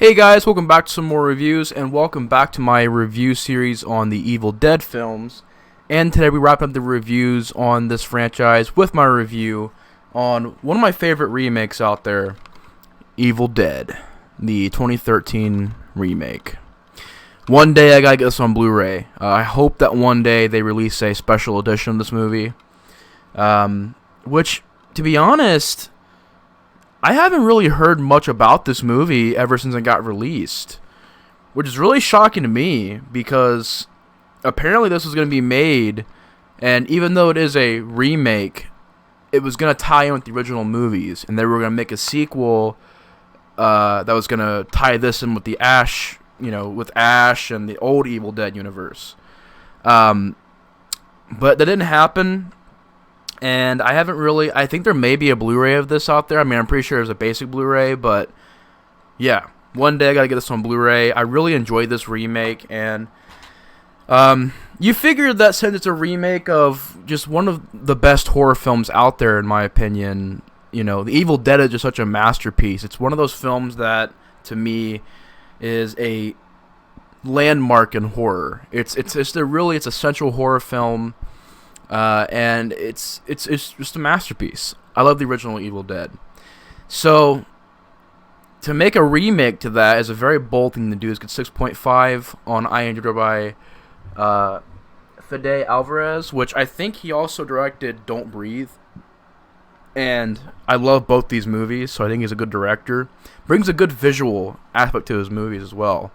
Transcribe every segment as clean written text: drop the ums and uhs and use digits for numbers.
Hey guys, welcome back to some more reviews, and welcome back to my review series on the Evil Dead films. And today we wrap up the reviews on this franchise with my review on one of my favorite remakes out there, Evil Dead, the 2013 remake. One day I gotta get this on Blu-ray. I hope that one day they release a special edition of this movie. Which, to be honest, I haven't really heard much about this movie ever since it got released, which is really shocking to me because apparently this was going to be made, and even though it is a remake, it was going to tie in with the original movies, and they were going to make a sequel that was going to tie this in with the Ash, with Ash and the old Evil Dead universe. But that didn't happen. And I think there may be a Blu-ray of this out there. I mean, I'm pretty sure there's a basic Blu-ray, but yeah, one day I gotta get this on Blu-ray. I really enjoyed this remake, and you figure that since it's a remake of just one of the best horror films out there, in my opinion, The Evil Dead is just such a masterpiece. It's one of those films that, to me, is a landmark in horror. It's a central horror film. And it's just a masterpiece. I love the original Evil Dead. So, to make a remake to that is a very bold thing to do. It's got 6.5 on IMDb by Fede Alvarez, which I think he also directed Don't Breathe. And I love both these movies, so I think he's a good director. Brings a good visual aspect to his movies as well.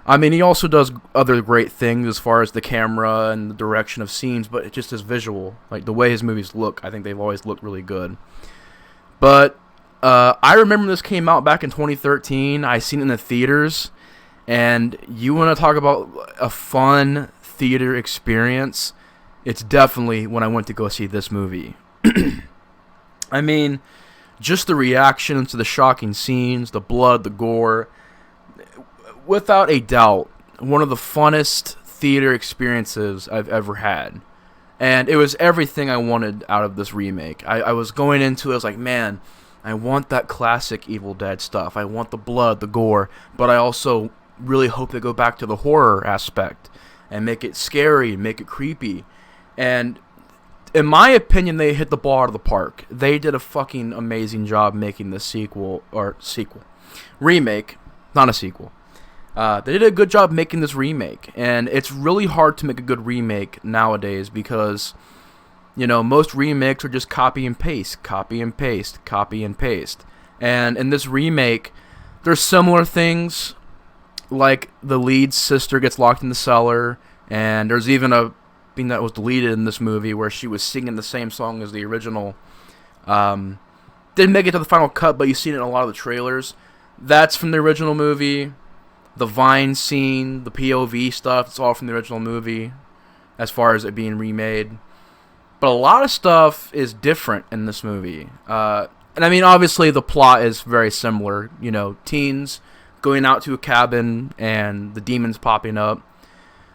I mean, he also does other great things as far as the camera and the direction of scenes, but it just is visual. Like, the way his movies look, I think they've always looked really good. But I remember this came out back in 2013. I seen it in the theaters, and you want to talk about a fun theater experience, it's definitely when I went to go see this movie. I mean, just the reactions to the shocking scenes, the blood, the gore. Without a doubt, one of the funnest theater experiences I've ever had. And it was everything I wanted out of this remake. I was going into it, I was like, man, I want that classic Evil Dead stuff. I want the blood, the gore, but I also really hope they go back to the horror aspect and make it scary, make it creepy. And in my opinion, they hit the ball out of the park. They did a fucking amazing job making this remake, not a sequel. They did a good job making this remake, and it's really hard to make a good remake nowadays because, most remakes are just copy and paste, copy and paste, copy and paste. And in this remake, there's similar things, like the lead's sister gets locked in the cellar, and there's even a thing that was deleted in this movie where she was singing the same song as the original. Didn't make it to the final cut, but you've seen it in a lot of the trailers. That's from the original movie. The Vine scene, the POV stuff, it's all from the original movie as far as it being remade. But a lot of stuff is different in this movie. And I mean, obviously the plot is very similar. Teens going out to a cabin and the demons popping up.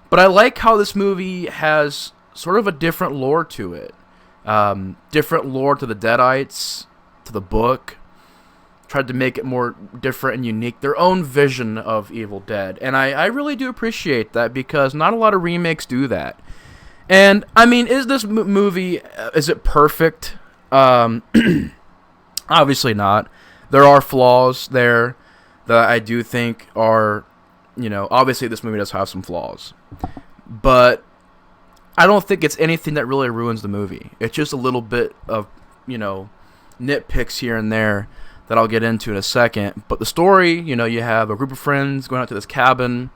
But I like how this movie has sort of a different lore to it. Different lore to the Deadites, to the book. Tried to make it more different and unique, their own vision of Evil Dead, and I really do appreciate that because not a lot of remakes do that. And I mean, is this movie, is it perfect? Obviously not. There are flaws there that I do think are, obviously this movie does have some flaws, but I don't think it's anything that really ruins the movie. It's just a little bit of, nitpicks here and there that I'll get into in a second. But the story, you have a group of friends going out to this cabin,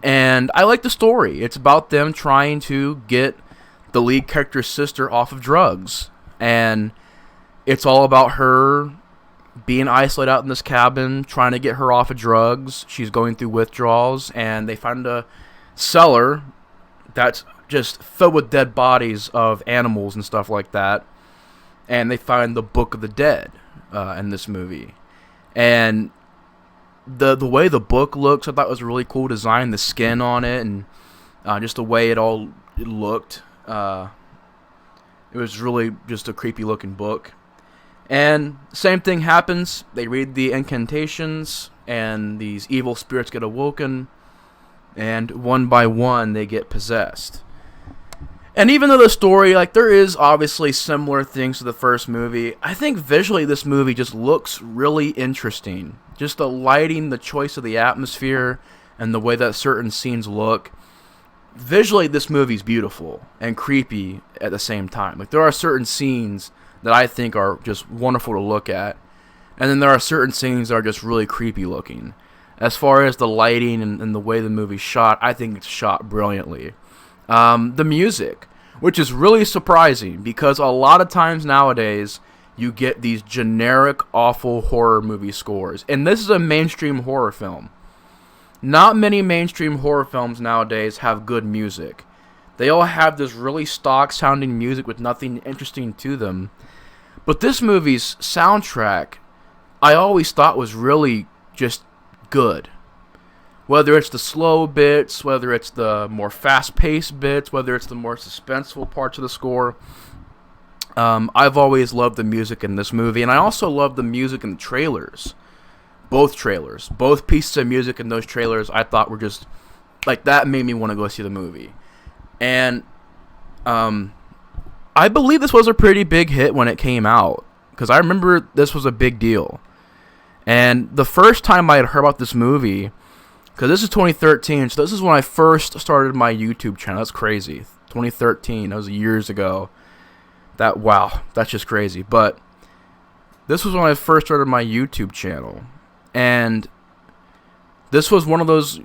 and I like the story. It's about them trying to get the lead character's sister off of drugs, and it's all about her being isolated out in this cabin, trying to get her off of drugs. She's going through withdrawals, and they find a cellar that's just filled with dead bodies of animals and stuff like that, and they find the Book of the Dead in this movie. And the way the book looks, I thought was a really cool design. The skin on it, and just the way it looked. It was really just a creepy looking book. And same thing happens. They read the incantations, and these evil spirits get awoken, and one by one they get possessed. And even though the story, like, there is obviously similar things to the first movie, I think visually this movie just looks really interesting. Just the lighting, the choice of the atmosphere, and the way that certain scenes look. Visually, this movie's beautiful and creepy at the same time. Like, there are certain scenes that I think are just wonderful to look at, and then there are certain scenes that are just really creepy looking. As far as the lighting and the way the movie's shot, I think it's shot brilliantly. The music, which is really surprising because a lot of times nowadays you get these generic, awful horror movie scores. And this is a mainstream horror film. Not many mainstream horror films nowadays have good music. They all have this really stock-sounding music with nothing interesting to them. But this movie's soundtrack, I always thought was really just good. Whether it's the slow bits, whether it's the more fast-paced bits, whether it's the more suspenseful parts of the score, I've always loved the music in this movie, and I also love the music in the trailers. Both trailers. Both pieces of music in those trailers I thought were just, like, that made me want to go see the movie. And I believe this was a pretty big hit when it came out, because I remember this was a big deal. And the first time I had heard about this movie, because this is 2013, so this is when I first started my YouTube channel. That's crazy. 2013, that was years ago. Wow, that's just crazy. But this was when I first started my YouTube channel. And this was one of those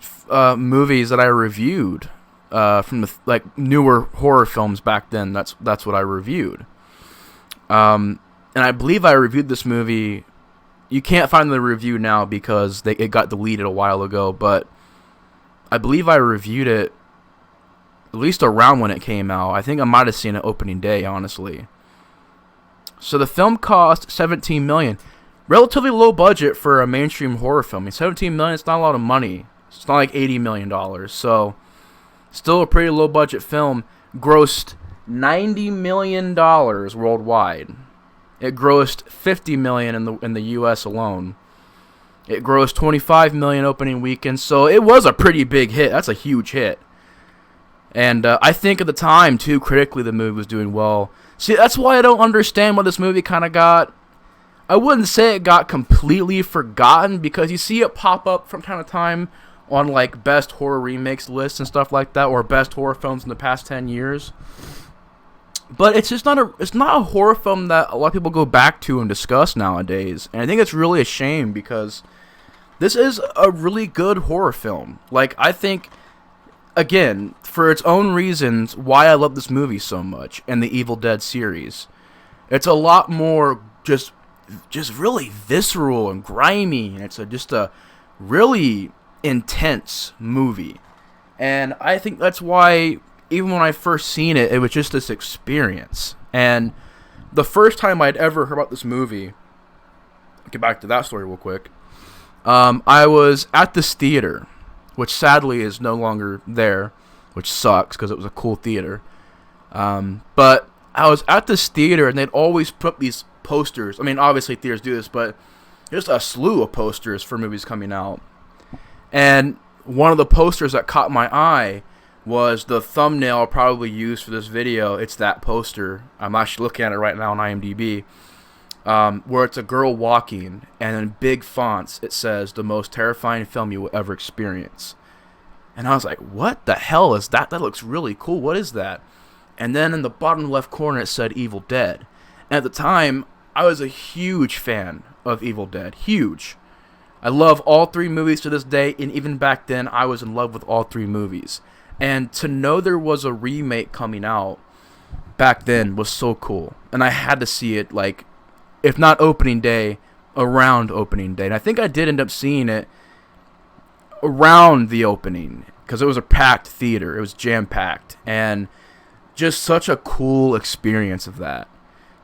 movies that I reviewed from the newer horror films back then. That's what I reviewed. And I believe I reviewed this movie. You can't find the review now because it got deleted a while ago, but I believe I reviewed it at least around when it came out. I think I might have seen it opening day, honestly. So the film cost $17 million. Relatively low budget for a mainstream horror film. I mean, $17 million, it's not a lot of money. It's not like $80 million. So still a pretty low budget film. Grossed $90 million worldwide. It grossed $50 million in the U.S. alone. It grossed $25 million opening weekend, so it was a pretty big hit. That's a huge hit. And I think at the time, too, critically, the movie was doing well. See, that's why I don't understand why this movie kind of got... I wouldn't say it got completely forgotten, because you see it pop up from time to time on, like, best horror remakes lists and stuff like that, or best horror films in the past 10 years. But it's just not a horror film that a lot of people go back to and discuss nowadays. And I think it's really a shame, because this is a really good horror film. Like, I think, again, for its own reasons, why I love this movie so much and the Evil Dead series. It's a lot more just really visceral and grimy, and it's just a really intense movie. And I think that's why... Even when I first seen it, it was just this experience. And the first time I'd ever heard about this movie, I'll get back to that story real quick, I was at this theater, which sadly is no longer there, which sucks because it was a cool theater. But I was at this theater, and they'd always put these posters. I mean, obviously theaters do this, but there's a slew of posters for movies coming out. And one of the posters that caught my eye was the thumbnail probably used for this video. It's that poster. I'm actually looking at it right now on IMDb, where it's a girl walking, and in big fonts it says, "The most terrifying film you will ever experience." And I was like, what the hell is that? That looks really cool. What is that? And then in the bottom left corner it said Evil Dead. And at the time, I was a huge fan of Evil Dead. Huge. I love all three movies to this day, and even back then I was in love with all three movies. And to know there was a remake coming out back then was so cool. And I had to see it, like, if not opening day, around opening day. And I think I did end up seeing it around the opening, because it was a packed theater. It was jam-packed. And just such a cool experience of that.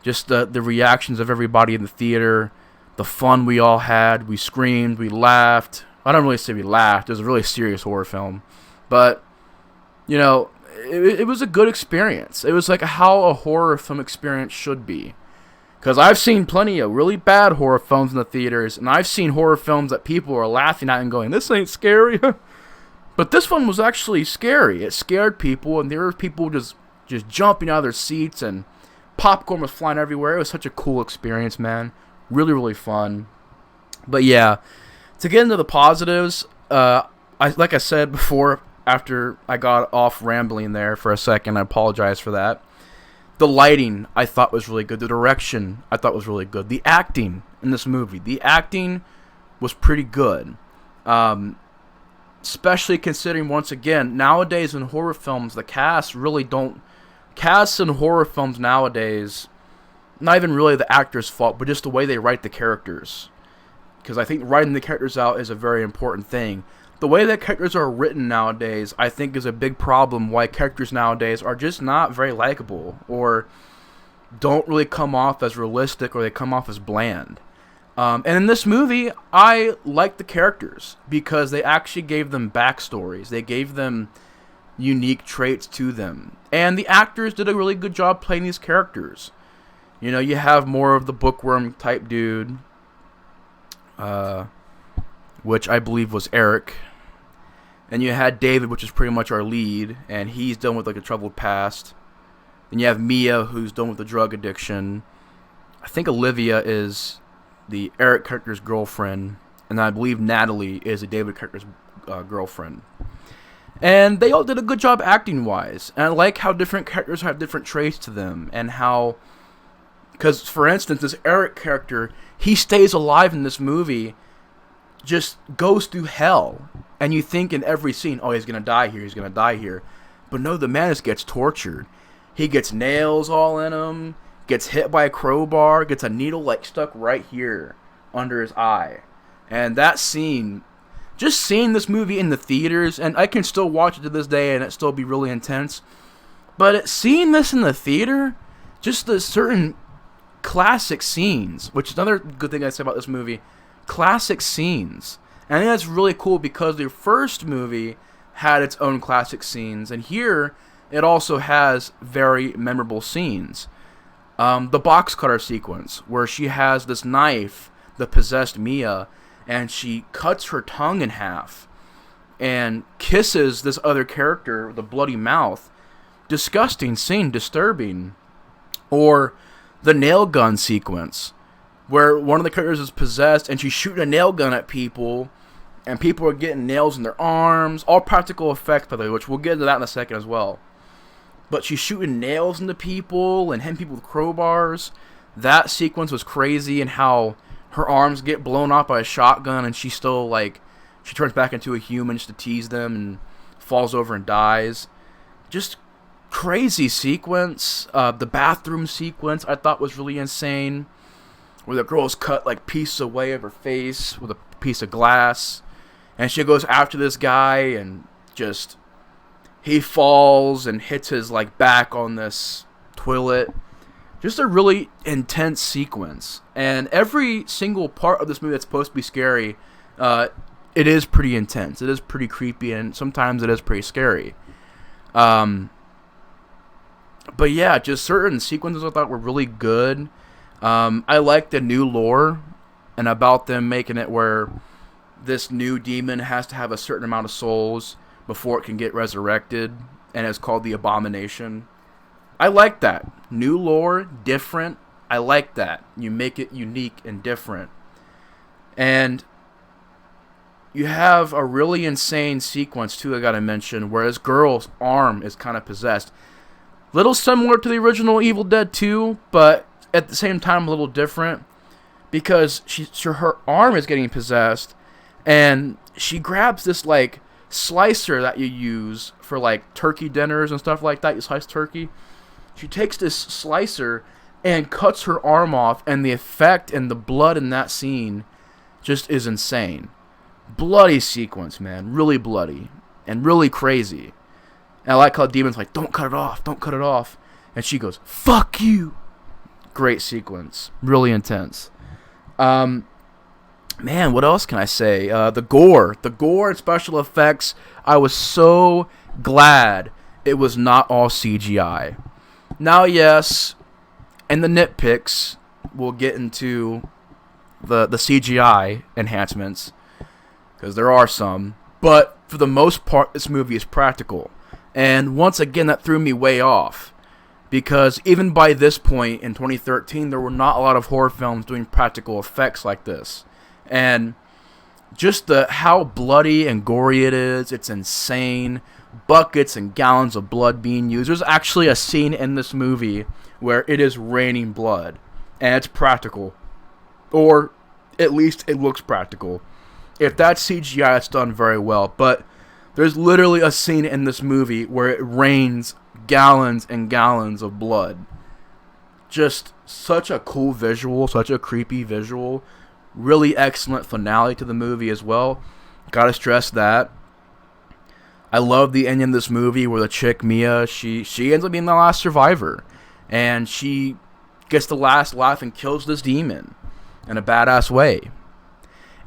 Just the reactions of everybody in the theater, the fun we all had. We screamed, we laughed. I don't really say we laughed. It was a really serious horror film. But... you know, it was a good experience. It was like how a horror film experience should be. Because I've seen plenty of really bad horror films in the theaters, and I've seen horror films that people are laughing at and going, this ain't scary. But this one was actually scary. It scared people, and there were people just jumping out of their seats, and popcorn was flying everywhere. It was such a cool experience, man. Really, really fun. But yeah, to get into the positives, like I said before, after I got off rambling there for a second, I apologize for that. The lighting, I thought, was really good. The direction, I thought, was really good. The acting in this movie, the acting was pretty good. Especially considering, once again, nowadays in horror films, the casts really don't... Casts in horror films nowadays, not even really the actors' fault, but just the way they write the characters. Because I think writing the characters out is a very important thing. The way that characters are written nowadays, I think, is a big problem why characters nowadays are just not very likable, or don't really come off as realistic, or they come off as bland. And in this movie, I liked the characters because they actually gave them backstories. They gave them unique traits to them. And the actors did a really good job playing these characters. You know, you have more of the bookworm type dude, which I believe was Eric. And you had David, which is pretty much our lead, and he's done with like a troubled past. Then you have Mia, who's done with the drug addiction. I think Olivia is the Eric character's girlfriend, and I believe Natalie is the David character's girlfriend. And they all did a good job acting-wise, and I like how different characters have different traits to them, and how... Because, for instance, this Eric character, he stays alive in this movie, just goes through hell. And you think in every scene, oh, he's going to die here, he's going to die here. But no, the man just gets tortured. He gets nails all in him, gets hit by a crowbar, gets a needle like stuck right here under his eye. And that scene, just seeing this movie in the theaters, and I can still watch it to this day and it still be really intense. But seeing this in the theater, just the certain classic scenes, which is another good thing I say about this movie, classic scenes. And I think that's really cool because the first movie had its own classic scenes, and here it also has very memorable scenes. The box cutter sequence, where she has this knife, the possessed Mia, and she cuts her tongue in half and kisses this other character with a bloody mouth. Disgusting scene, disturbing. Or the nail gun sequence, where one of the characters is possessed and she's shooting a nail gun at people, and people are getting nails in their arms. All practical effects, by the way, which we'll get into that in a second as well. But she's shooting nails into people and hitting people with crowbars. That sequence was crazy, and how her arms get blown off by a shotgun, and she still, like, she turns back into a human just to tease them and falls over and dies. Just crazy sequence. The bathroom sequence I thought was really insane, where the girl's cut like pieces away of her face with a piece of glass, and she goes after this guy, and just he falls and hits his like back on this toilet. Just a really intense sequence, and every single part of this movie that's supposed to be scary, it is pretty intense. It is pretty creepy, and sometimes it is pretty scary. But yeah, just certain sequences I thought were really good. I like the new lore, and about them making it where this new demon has to have a certain amount of souls before it can get resurrected, and it's called the Abomination. I like that. New lore, different. I like that. You make it unique and different. And you have a really insane sequence, too, I gotta mention, where this girl's arm is kind of possessed. Little similar to the original Evil Dead 2, but at the same time a little different, because her arm is getting possessed, and she grabs this like slicer that you use for like turkey dinners and stuff like that. You slice turkey. She takes this slicer and cuts her arm off, and the effect and the blood in that scene just is insane. Bloody sequence, man. Really bloody and really crazy. And I like how Demon's like, don't cut it off, don't cut it off. And she goes, fuck you. Great sequence. Really intense. Man, what else can I say? The gore and special effects. I was so glad it was not all CGI. Now, yes, and the nitpicks, we'll get into the CGI enhancements, because there are some. But for the most part, this movie is practical. And once again, that threw me way off. Because even by this point in 2013, there were not a lot of horror films doing practical effects like this. And just how bloody and gory it is, it's insane. Buckets and gallons of blood being used. There's actually a scene in this movie where it is raining blood. And it's practical. Or at least it looks practical. If that's CGI, it's done very well. But there's literally a scene in this movie where it rains gallons and gallons of blood. Just such a cool visual, such a creepy visual. Really excellent finale to the movie as well. Gotta stress that. I love the ending of this movie where the chick, Mia, she ends up being the last survivor. And she gets the last laugh and kills this demon in a badass way.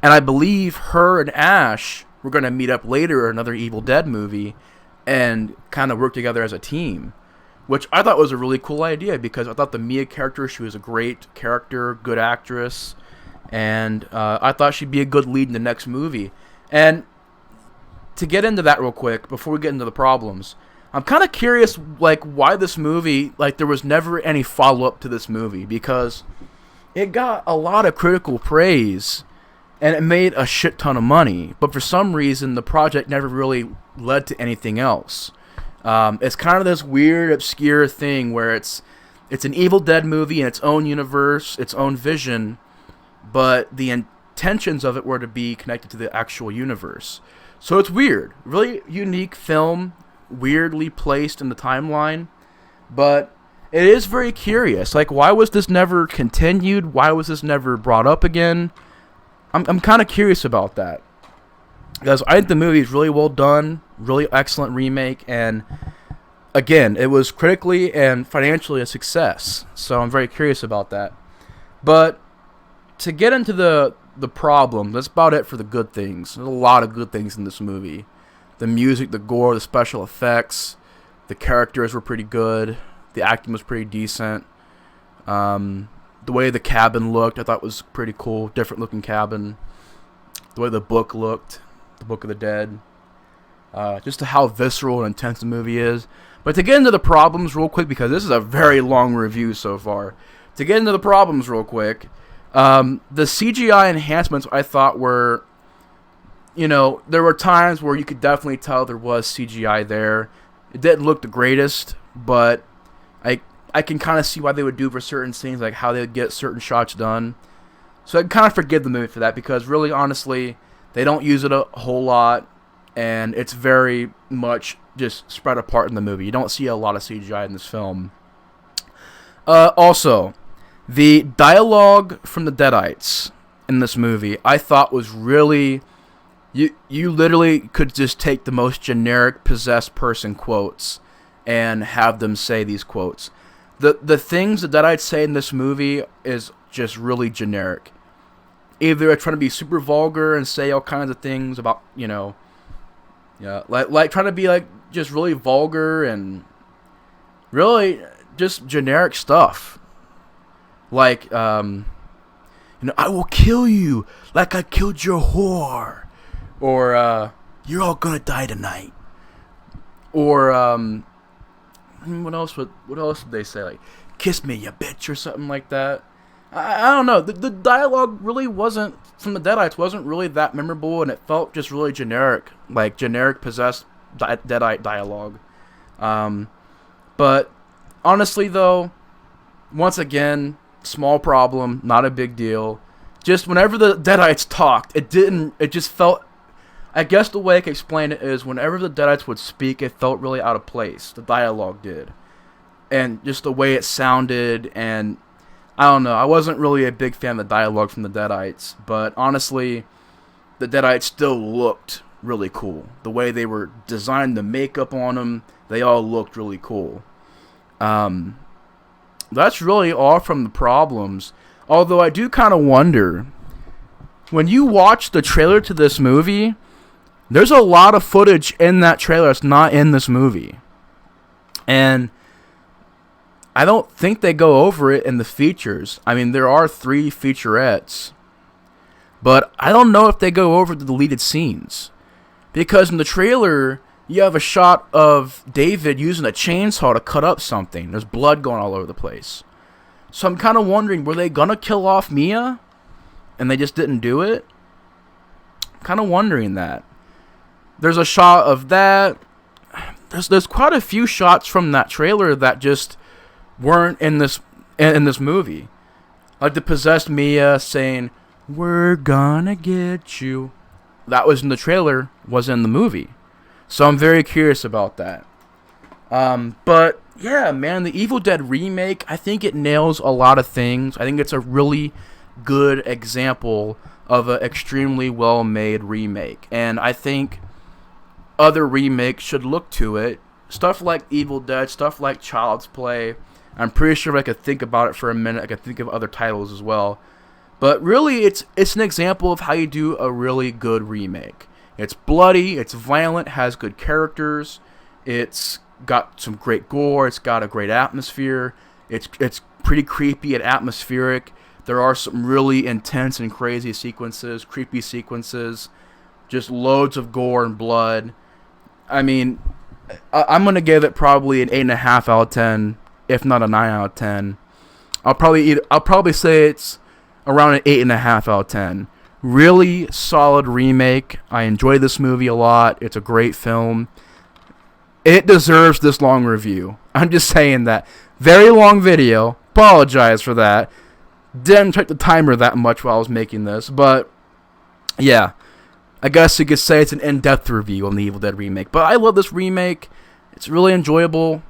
And I believe her and Ash were going to meet up later in another Evil Dead movie and kind of work together as a team, which I thought was a really cool idea, because I thought the Mia character, she was a great character, good actress, and I thought she'd be a good lead in the next movie. And to get into that real quick, before we get into the problems, I'm kind of curious, like, why this movie, like, there was never any follow-up to this movie, because it got a lot of critical praise, and it made a shit ton of money, but for some reason, the project never really led to anything else. It's kind of this weird, obscure thing where it's an Evil Dead movie in its own universe, its own vision, but the intentions of it were to be connected to the actual universe. So it's weird. Really unique film, weirdly placed in the timeline, but it is very curious. Like, why was this never continued? Why was this never brought up again? I'm kind of curious about that, because I think the movie is really well done, really excellent remake, and again, it was critically and financially a success, so I'm very curious about that. But to get into the problem, that's about it for the good things. There's a lot of good things in this movie. The music, the gore, the special effects, the characters were pretty good, the acting was pretty decent. The way the cabin looked, I thought was pretty cool. Different looking cabin. The way the book looked, the Book of the Dead. Just how visceral and intense the movie is. But to get into the problems real quick, because this is a very long review so far. To get into the problems real quick, the CGI enhancements I thought were, there were times where you could definitely tell there was CGI there. It didn't look the greatest, but I can kind of see why they would do for certain scenes, like how they would get certain shots done. So I can kind of forgive the movie for that, because really, honestly, they don't use it a whole lot, and it's very much just spread apart in the movie. You don't see a lot of CGI in this film. Also, the dialogue from the Deadites in this movie, I thought was really... You literally could just take the most generic possessed person quotes and have them say these quotes. The things that I'd say in this movie is just really generic. Either they're trying to be super vulgar and say all kinds of things about, like trying to be like just really vulgar and really just generic stuff. Like, I will kill you like I killed your whore. Or, you're all gonna die tonight. Or, what else did they say? Like, kiss me, you bitch, or something like that. I don't know. The dialogue really wasn't, from the Deadites, wasn't really that memorable, and it felt just really generic. Like, generic possessed Deadite dialogue. But, honestly, though, once again, small problem, not a big deal. Just whenever the Deadites talked, it just felt... I guess the way I can explain it is whenever the Deadites would speak, it felt really out of place. The dialogue did. And just the way it sounded, and I don't know. I wasn't really a big fan of the dialogue from the Deadites, but honestly, the Deadites still looked really cool. The way they were designed, the makeup on them, they all looked really cool. That's really all from the problems. Although I do kind of wonder, when you watch the trailer to this movie... There's a lot of footage in that trailer that's not in this movie. And I don't think they go over it in the features. I mean, there are 3 featurettes, but I don't know if they go over the deleted scenes. Because in the trailer, you have a shot of David using a chainsaw to cut up something. There's blood going all over the place. So I'm kind of wondering, were they going to kill off Mia? And they just didn't do it? I'm kind of wondering that. There's a shot of that. There's quite a few shots from that trailer that just weren't in this movie. Like the possessed Mia saying, "We're gonna get you." That was in the trailer, was in the movie. So I'm very curious about that. But yeah, man, the Evil Dead remake, I think it nails a lot of things. I think it's a really good example of an extremely well-made remake. And I think other remakes should look to it. Stuff like Evil Dead, stuff like Child's Play. I'm pretty sure if I could think about it for a minute, I could think of other titles as well. But really, it's an example of how you do a really good remake. It's bloody, it's violent, has good characters, it's got some great gore, it's got a great atmosphere, it's pretty creepy and atmospheric. There are some really intense and crazy sequences, creepy sequences, just loads of gore and blood. I mean, I'm going to give it probably an 8.5 out of 10, if not a 9 out of 10. I'll probably say it's around an 8.5 out of 10. Really solid remake. I enjoy this movie a lot. It's a great film. It deserves this long review. I'm just saying that. Very long video. Apologize for that. Didn't check the timer that much while I was making this. But, yeah. I guess you could say it's an in-depth review on the Evil Dead remake. But I love this remake. It's really enjoyable.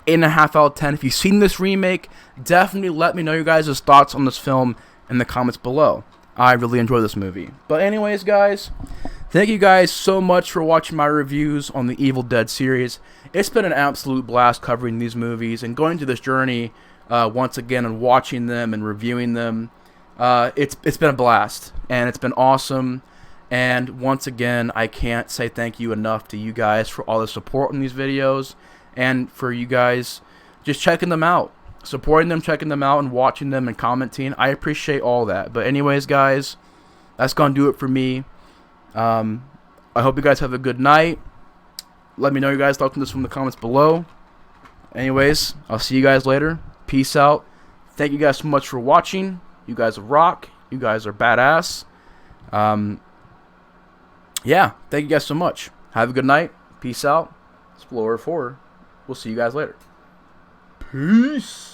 8.5 out of 10. If you've seen this remake, definitely let me know your guys' thoughts on this film in the comments below. I really enjoy this movie. But anyways, guys, thank you guys so much for watching my reviews on the Evil Dead series. It's been an absolute blast covering these movies and going through this journey once again and watching them and reviewing them. It's been a blast, and it's been awesome. And once again, I can't say thank you enough to you guys for all the support in these videos and for you guys just checking them out. Supporting them, checking them out, and watching them and commenting. I appreciate all that. But anyways, guys, that's going to do it for me. I hope you guys have a good night. Let me know your guys' thoughts on this from the comments below. Anyways, I'll see you guys later. Peace out. Thank you guys so much for watching. You guys rock. You guys are badass. Yeah, thank you guys so much. Have a good night. Peace out. Explorer 4. We'll see you guys later. Peace.